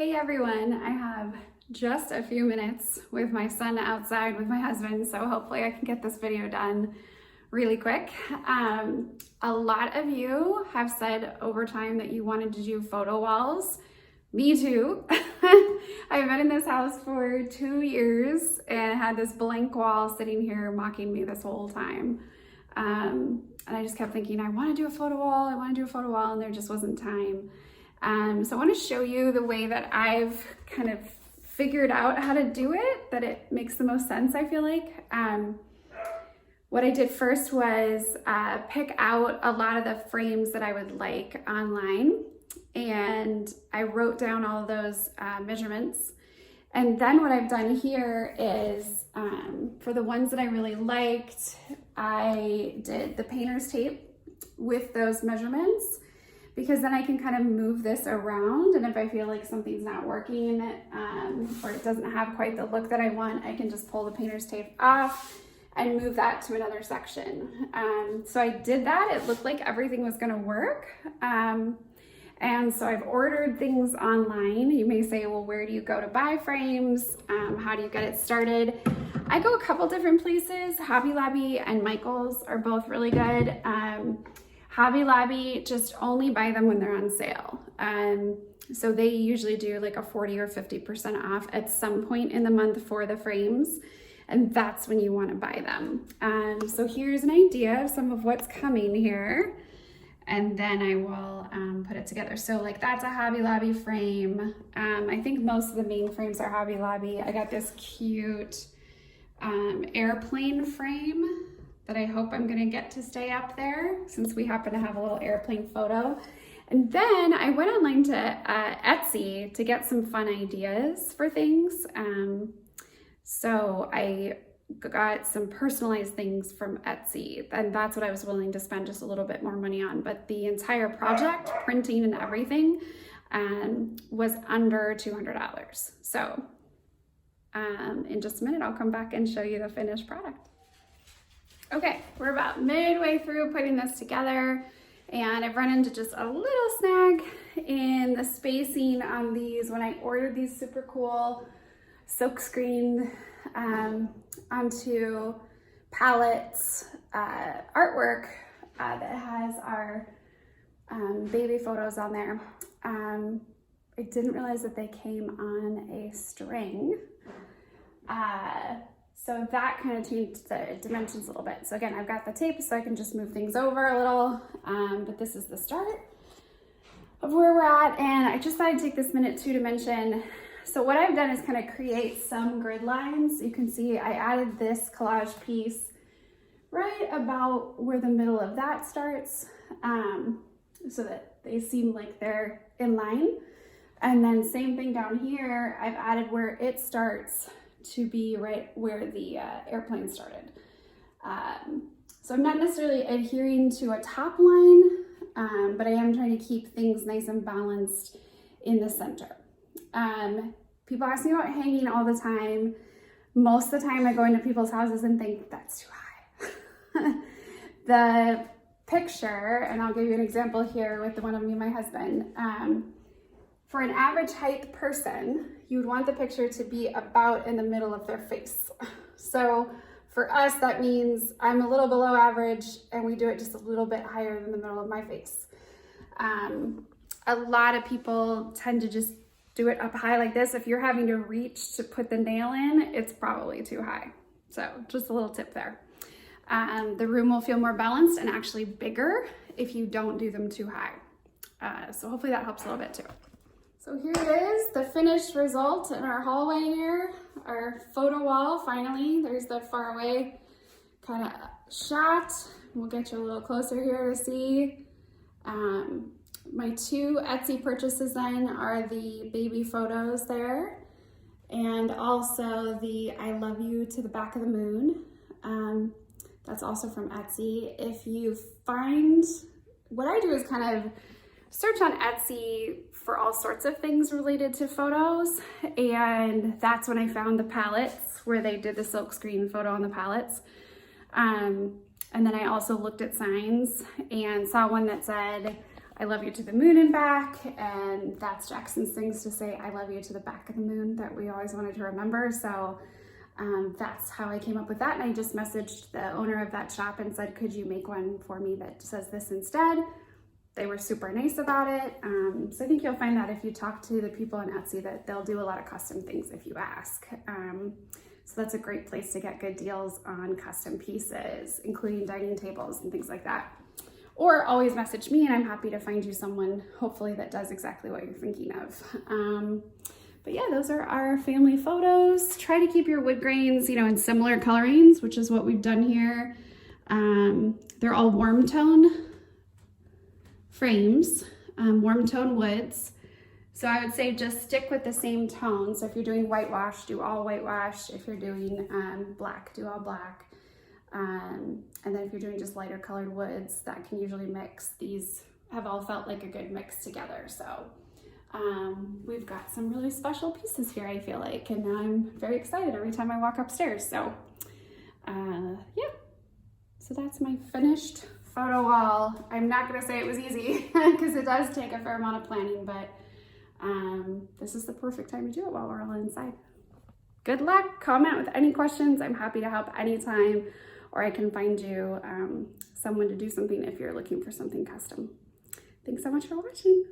Hey everyone, I have just a few minutes with my son outside with my husband, so hopefully I can get this video done really quick. A lot of you have said over time that you wanted to do photo walls. Me too. I've been in this house for 2 years and had this blank wall sitting here mocking me this whole time. And I just kept thinking, I want to do a photo wall, and there just wasn't time. So I want to show you the way that I've kind of figured out how to do it, that it makes the most sense, I feel like. What I did first was pick out a lot of the frames that I would like online, and I wrote down all of those measurements. And then what I've done here is, for the ones that I really liked, I did the painter's tape with those measurements, because then I can kind of move this around, and if I feel like something's not working or it doesn't have quite the look that I want, I can just pull the painter's tape off and move that to another section. So I did that. It looked like everything was gonna work. And so I've ordered things online. You may say, well, where do you go to buy frames? How do you get it started? I go a couple different places. Hobby Lobby and Michael's are both really good. Hobby Lobby, just only buy them when they're on sale. So they usually do like a 40 or 50% off at some point in the month for the frames, and that's when you want to buy them. So here's an idea of some of what's coming here, and then I will put it together. So like that's a Hobby Lobby frame. I think most of the main frames are Hobby Lobby. I got this cute airplane frame that I hope I'm gonna get to stay up there, since we happen to have a little airplane photo. And then I went online to Etsy to get some fun ideas for things. So I got some personalized things from Etsy, and that's what I was willing to spend just a little bit more money on. But the entire project, printing and everything, was under $200. So in just a minute, I'll come back and show you the finished product. Okay, we're about midway through putting this together, and I've run into just a little snag in the spacing on these. When I ordered these super cool silk screen onto palettes artwork that has our baby photos on there, I didn't realize that they came on a string. So that kind of changed the dimensions a little bit. So again, I've got the tape so I can just move things over a little, but this is the start of where we're at. And I just thought I'd take this minute too to mention, so what I've done is kind of create some grid lines. You can see I added this collage piece right about where the middle of that starts, so that they seem like they're in line. And then same thing down here, I've added where it starts to be right where the airplane started. So I'm not necessarily adhering to a top line, but I am trying to keep things nice and balanced in the center. People ask me about hanging all the time. Most of the time I go into people's houses and think, that's too high. The picture, and I'll give you an example here with the one of me and my husband. For an average height person, you would want the picture to be about in the middle of their face. So for us, that means I'm a little below average, and we do it just a little bit higher than the middle of my face. A lot of people tend to just do it up high like this. If you're having to reach to put the nail in, it's probably too high. So just a little tip there. The room will feel more balanced and actually bigger if you don't do them too high. So hopefully that helps a little bit too. So here it is, the finished result in our hallway here, our photo wall, finally. There's the far away kind of shot. We'll get you a little closer here to see. My 2 Etsy purchases then are the baby photos there, and also the I love you to the back of the moon. That's also from Etsy. If you find, what I do is kind of search on Etsy for all sorts of things related to photos, and that's when I found the palettes where they did the silkscreen photo on the palettes. And then I also looked at signs and saw one that said, I love you to the moon and back, and that's Jackson's things to say I love you to the back of the moon that we always wanted to remember. So that's how I came up with that, and I just messaged the owner of that shop and said, could you make one for me that says this instead? They were super nice about it. So I think you'll find that if you talk to the people on Etsy that they'll do a lot of custom things if you ask. So that's a great place to get good deals on custom pieces, including dining tables and things like that. Or always message me and I'm happy to find you someone, hopefully, that does exactly what you're thinking of. But yeah, those are our family photos. Try to keep your wood grains, you know, in similar colorings, which is what we've done here. They're all warm tone frames, warm tone woods. So I would say just stick with the same tone. So if you're doing whitewash, do all whitewash. If you're doing black, do all black. And then if you're doing just lighter colored woods, that can usually mix. These have all felt like a good mix together. So we've got some really special pieces here, I feel like, and I'm very excited every time I walk upstairs. So yeah, so that's my finished photo wall. I'm not gonna say it was easy because it does take a fair amount of planning, but this is the perfect time to do it while we're all inside. Good luck. Comment with any questions. I'm happy to help anytime, or I can find you someone to do something if you're looking for something custom. Thanks so much for watching.